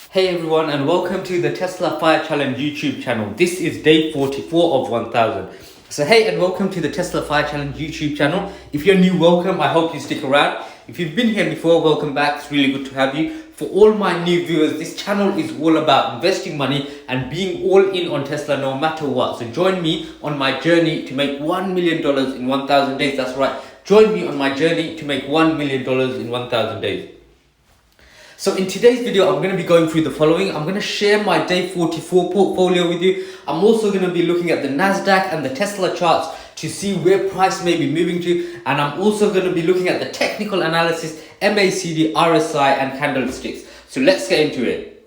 Hey everyone, and welcome to the Tesla Fire Challenge YouTube channel. This is day 44 of 1000. So hey, and welcome to the Tesla Fire Challenge YouTube channel. If you're new, welcome. I hope you stick around. If you've been here before, welcome back. It's really good to have you. For all my new viewers, this channel is all about investing money and being all in on Tesla no matter what. So join me on my journey to make $1 million in 1000 days. That's right. Join me on my journey to make $1 million in 1000 days. So in today's video, I'm going to be going through the following. I'm going to share my day 44 portfolio with you. I'm also going to be looking at the NASDAQ and the Tesla charts to see where price may be moving to. And I'm also going to be looking at the technical analysis, MACD, RSI and candlesticks. So let's get into it.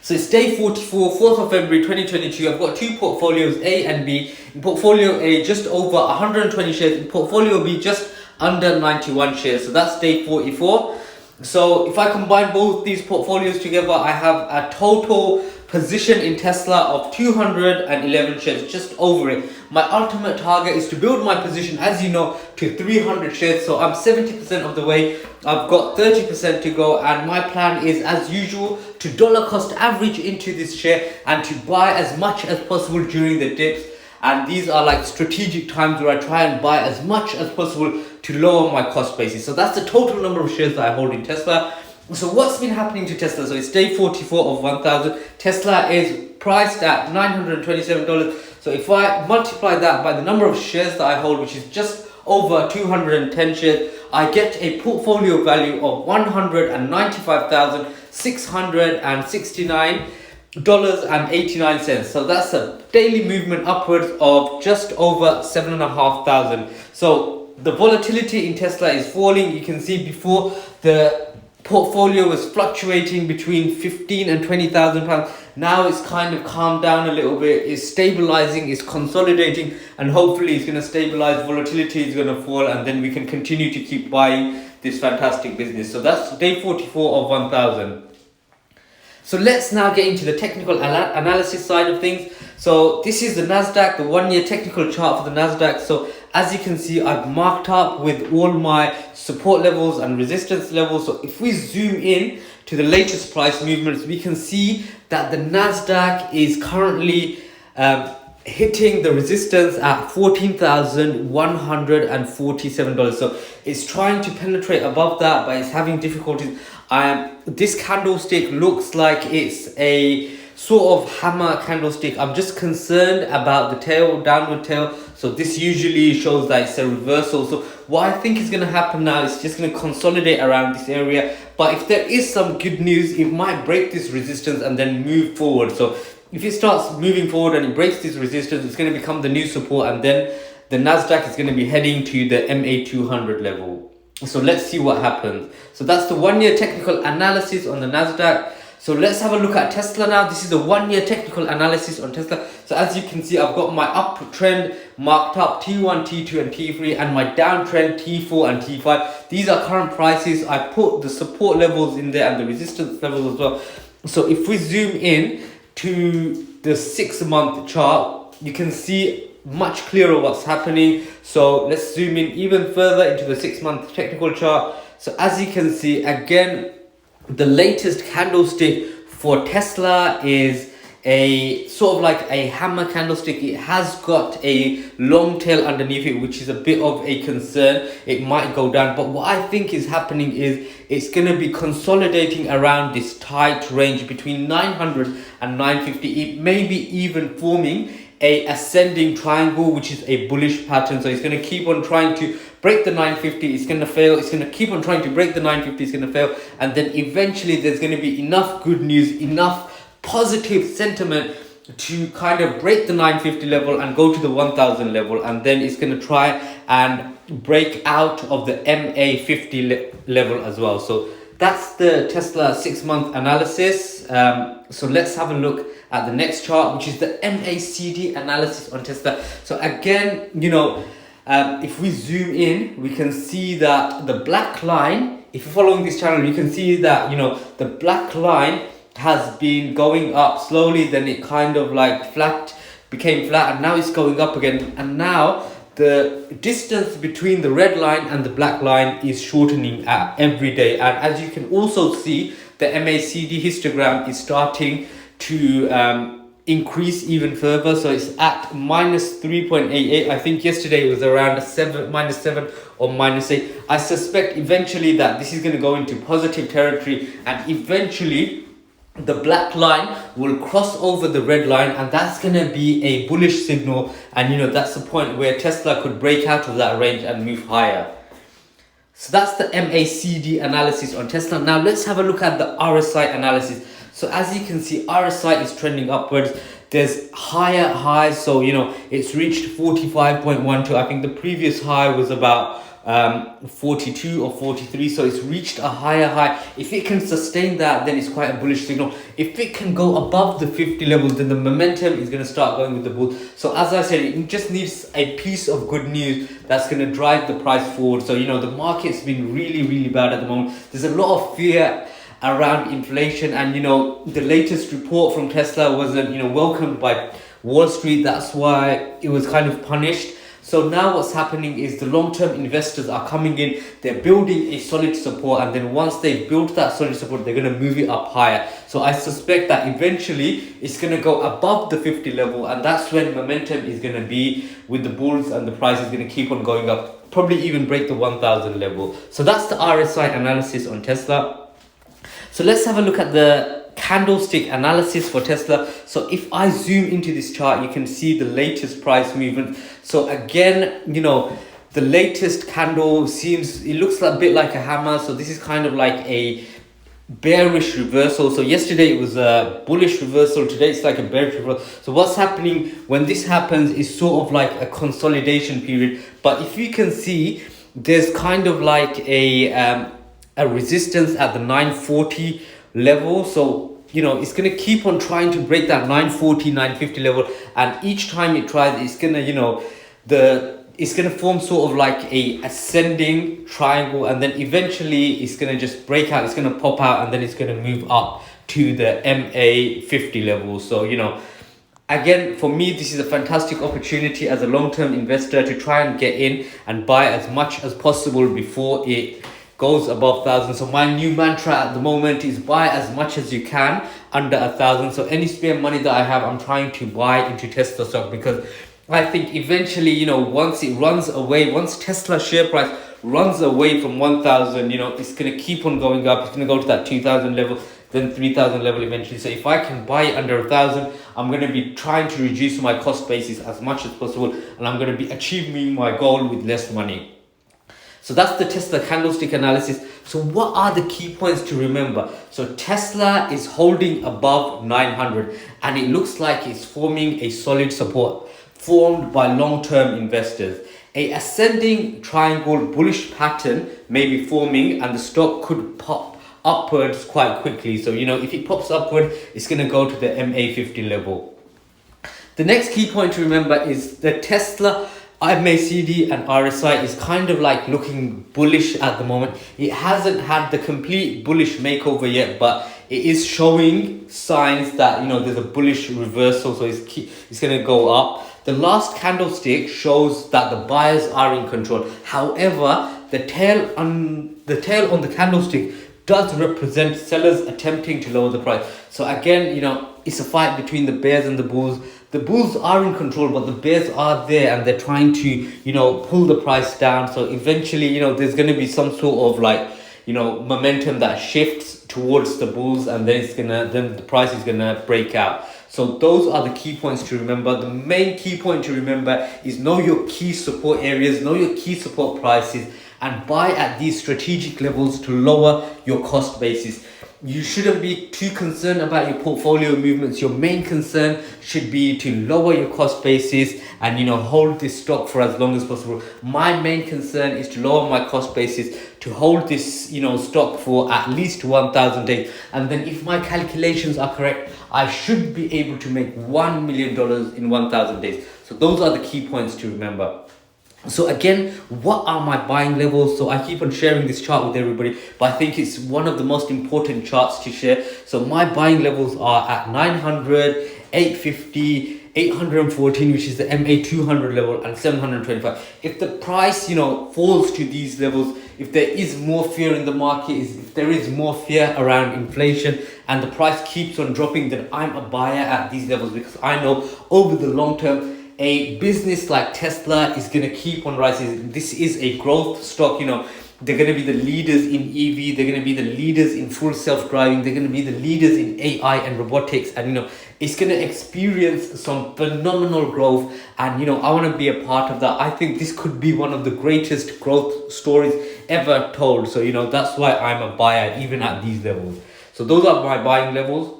So it's day 44, 4th of February 2022. I've got two portfolios, A and B. In portfolio A, just over 120 shares. In portfolio B, just under 91 shares. So that's day 44. So if I combine both these portfolios together, I have a total position in Tesla of 211 shares, just over it. My ultimate target is to build my position, as you know, to 300 shares. So I'm 70% of the way. I've got 30% to go, and my plan is, as usual, to dollar cost average into this share and to buy as much as possible during the dips. And these are like strategic times where I try and buy as much as possible to lower my cost basis. So that's the total number of shares that I hold in Tesla. So what's been happening to Tesla? So it's day 44 of 1000. Tesla is priced at $927. So if I multiply that by the number of shares that I hold, which is just over 210 shares, I get a portfolio value of $195,669.89. So that's a daily movement upwards of just over 7,500. So the volatility in Tesla is falling. You can see before the portfolio was fluctuating between 15 and 20,000 pounds. Now it's kind of calmed down a little bit. It's stabilizing, it's consolidating, and hopefully it's going to stabilize. Volatility is going to fall, and then we can continue to keep buying this fantastic business. So that's day 44 of 1000. So let's now get into the technical analysis side of things. So this is the NASDAQ, the 1 year technical chart for the NASDAQ. So as you can see, I've marked up with all my support levels and resistance levels. So if we zoom in to the latest price movements, we can see that the NASDAQ is currently hitting the resistance at $14,147. So it's trying to penetrate above that, but it's having difficulties. This candlestick looks like it's a sort of hammer candlestick. I'm just concerned about the tail, downward tail. So this usually shows that it's a reversal. So what I think is going to happen now is just going to consolidate around this area. But if there is some good news, it might break this resistance and then move forward. So if it starts moving forward and it breaks this resistance, it's going to become the new support, and then the NASDAQ is going to be heading to the MA200 level. So let's see what happens. So that's the 1 year technical analysis on the NASDAQ. So let's have a look at Tesla now. This is the 1 year technical analysis on Tesla. So as you can see, I've got my uptrend marked up T1, T2 and T3, and my downtrend T4 and T5. These are current prices. I put the support levels in there and the resistance levels as well. So if we zoom in to the 6 month chart, you can see much clearer what's happening. So let's zoom in even further into the 6 month technical chart. So as you can see, again, the latest candlestick for Tesla is a sort of like a hammer candlestick. It has got a long tail underneath it, which is a bit of a concern. It might go down, but what I think is happening is it's going to be consolidating around this tight range between 900 and 950. It may be even forming a ascending triangle, which is a bullish pattern. So it's going to keep on trying to break the 950, it's going to fail. It's going to keep on trying to break the 950, it's going to fail. And then eventually there's going to be enough good news, enough positive sentiment to kind of break the 950 level and go to the 1000 level. And then it's going to try and break out of the MA50 level as well. So that's the Tesla 6 month analysis. So let's have a look at the next chart, which is the MACD analysis on Tesla. So again, if we zoom in, we can see that the black line, if you're following this channel, you can see that, the black line has been going up slowly, then it kind of like became flat, and now it's going up again. And now the distance between the red line and the black line is shortening every day. And as you can also see, the MACD histogram is starting to increase even further. So it's at minus 3.88. I think yesterday it was around minus 7 or minus 8. I suspect eventually that this is going to go into positive territory, and eventually the black line will cross over the red line, and that's going to be a bullish signal. And that's the point where Tesla could break out of that range and move higher. So that's the MACD analysis on Tesla. Now let's have a look at the RSI analysis. So as you can see, RSI is trending upwards. There's higher highs. So it's reached 45.12. I think the previous high was about 42 or 43. So it's reached a higher high. If it can sustain that, then it's quite a bullish signal. If it can go above the 50 levels, then the momentum is going to start going with the bulls. So as I said, it just needs a piece of good news that's going to drive the price forward. So the market's been really bad at the moment. There's a lot of fear around inflation, and the latest report from Tesla wasn't welcomed by Wall Street. That's why it was kind of punished. So now what's happening is the long-term investors are coming in, they're building a solid support, and then once they've built that solid support, they're going to move it up higher. So I suspect that eventually it's going to go above the 50 level, and that's when momentum is going to be with the bulls, and the price is going to keep on going up, probably even break the 1000 level. So that's the RSI analysis on Tesla. So let's have a look at the candlestick analysis for Tesla. So if I zoom into this chart, you can see the latest price movement. So again, the latest candle it looks a bit like a hammer. So this is kind of like a bearish reversal. So yesterday it was a bullish reversal. Today it's like a bearish reversal. So what's happening when this happens is sort of like a consolidation period. But if you can see, there's kind of like a resistance at the 940 level. So it's going to keep on trying to break that 940 950 level, and each time it tries, it's going to it's going to form sort of like a ascending triangle, and then eventually it's going to just break out, it's going to pop out, and then it's going to move up to the MA50 level. So again, for me, this is a fantastic opportunity as a long-term investor to try and get in and buy as much as possible before it goes above 1000. So my new mantra at the moment is buy as much as you can under 1000. So any spare money that I have, I'm trying to buy into Tesla stock, because I think eventually, once it runs away, once Tesla share price runs away from 1000, it's going to keep on going up. It's going to go to that 2000 level, then 3000 level eventually. So if I can buy it under 1000, I'm going to be trying to reduce my cost basis as much as possible, and I'm going to be achieving my goal with less money. So that's the Tesla candlestick analysis. So what are the key points to remember? So Tesla is holding above 900, and it looks like it's forming a solid support formed by long-term investors. A ascending triangle bullish pattern may be forming, and the stock could pop upwards quite quickly. So if it pops upward, it's going to go to the MA50 level. The next key point to remember is the Tesla MACD and RSI is kind of like looking bullish at the moment. It hasn't had the complete bullish makeover yet, but it is showing signs that there's a bullish reversal, so it's going to go up. The last candlestick shows that the buyers are in control. However, the tail on the candlestick does represent sellers attempting to lower the price. So again, it's a fight between the bears and the bulls. The bulls are in control, but the bears are there, and they're trying to, pull the price down. So eventually, there's going to be some sort of like, momentum that shifts towards the bulls, and then the price is gonna break out. So those are the key points to remember. The main key point to remember is know your key support areas, know your key support prices, and buy at these strategic levels to lower your cost basis. You shouldn't be too concerned about your portfolio movements. Your main concern should be to lower your cost basis and hold this stock for as long as possible. My main concern is to lower my cost basis, to hold this stock for at least 1000 days, and then if my calculations are correct, I should be able to make $1 million in 1000 days. So those are the key points to remember. So again, what are my buying levels? So I keep on sharing this chart with everybody, but I think it's one of the most important charts to share. So my buying levels are at 900, 850, 814, which is the MA 200 level, and 725. If the price, falls to these levels, if there is more fear in the market, if there is more fear around inflation and the price keeps on dropping, then I'm a buyer at these levels, because I know over the long term, a business like Tesla is going to keep on rising. This is a growth stock. They're going to be the leaders in EV. They're going to be the leaders in full self-driving. They're going to be the leaders in AI and robotics. And, it's going to experience some phenomenal growth. And, I want to be a part of that. I think this could be one of the greatest growth stories ever told. So, that's why I'm a buyer, even at these levels. So those are my buying levels.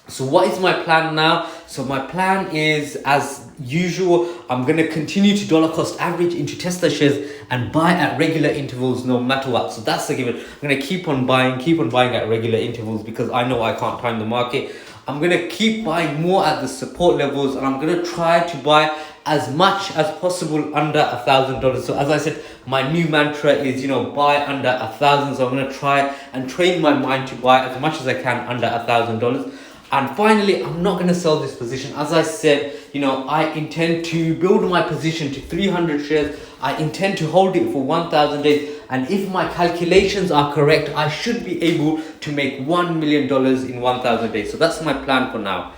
So what is my plan now? So my plan is, as usual, I'm going to continue to dollar cost average into Tesla shares and buy at regular intervals no matter what. So that's the given. I'm going to keep on buying at regular intervals, because I know I can't time the market. I'm going to keep buying more at the support levels, and I'm going to try to buy as much as possible under $1,000. So as I said, my new mantra is, buy under 1,000. So I'm going to try and train my mind to buy as much as I can under $1,000. And finally, I'm not going to sell this position. As I said, I intend to build my position to 300 shares. I intend to hold it for 1,000 days. And if my calculations are correct, I should be able to make $1 million in 1,000 days. So that's my plan for now.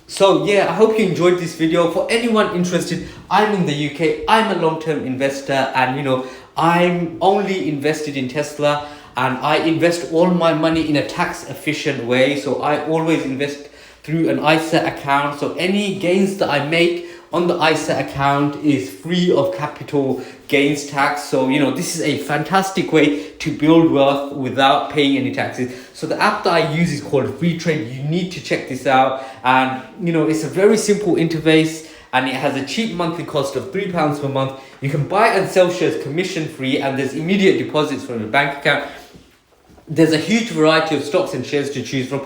So yeah, I hope you enjoyed this video. For anyone interested, I'm in the UK. I'm a long-term investor, and I'm only invested in Tesla. And I invest all my money in a tax efficient way. So I always invest through an ISA account. So any gains that I make on the ISA account is free of capital gains tax. So, this is a fantastic way to build wealth without paying any taxes. So the app that I use is called Free Trade. You need to check this out. And, it's a very simple interface, and it has a cheap monthly cost of £3 per month. You can buy and sell shares commission free, and there's immediate deposits from your bank account. There's a huge variety of stocks and shares to choose from,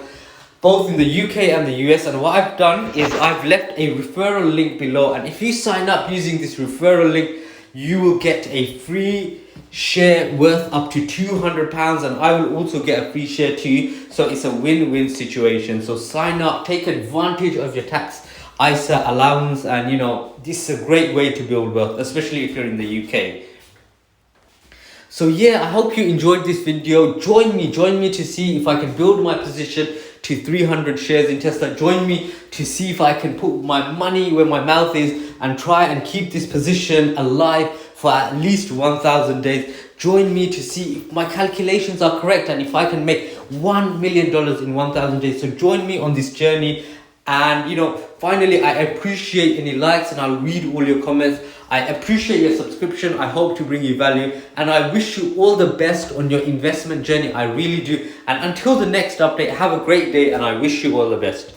both in the UK and the US. And what I've done is I've left a referral link below. And if you sign up using this referral link, you will get a free share worth up to £200. And I will also get a free share too. So it's a win-win situation. So sign up, take advantage of your tax ISA allowance. And this is a great way to build wealth, especially if you're in the UK. So yeah, I hope you enjoyed this video. Join me to see if I can build my position to 300 shares in Tesla. Join me to see if I can put my money where my mouth is and try and keep this position alive for at least 1,000 days. Join me to see if my calculations are correct and if I can make $1 million in 1,000 days. So join me on this journey. And finally, I appreciate any likes, and I'll read all your comments. I appreciate your subscription. I hope to bring you value, and I wish you all the best on your investment journey. I really do. And until the next update, have a great day, and I wish you all the best.